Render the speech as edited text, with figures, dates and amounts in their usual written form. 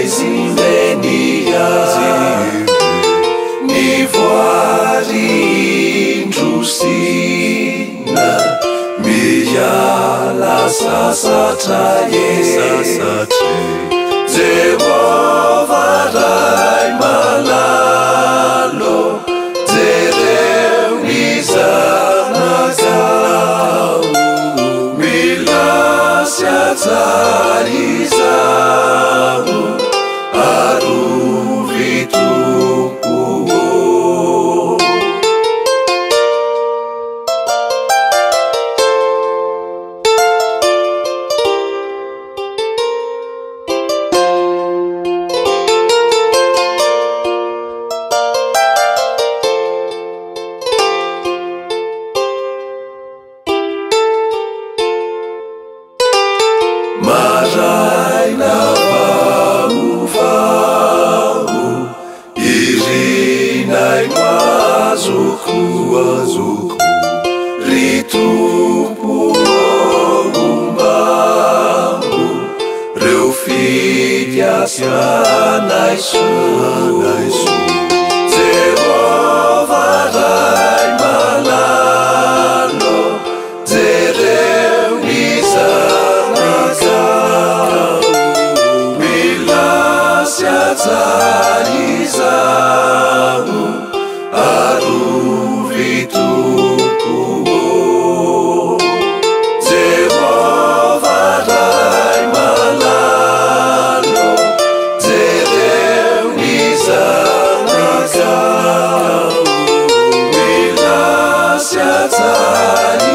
zimenia ni voary indrosina miala sasatra Jehova ray malalo jereo ny zanakao milasy atsara izao arovy tompo Maraina vaovao irinay mazoko ry tompo ombambo reo fitiasianay soa Jehova ray malalo jereo ny atsara izao arovy tompo Jehova ray malalo jereo ny zanakao milasy atsara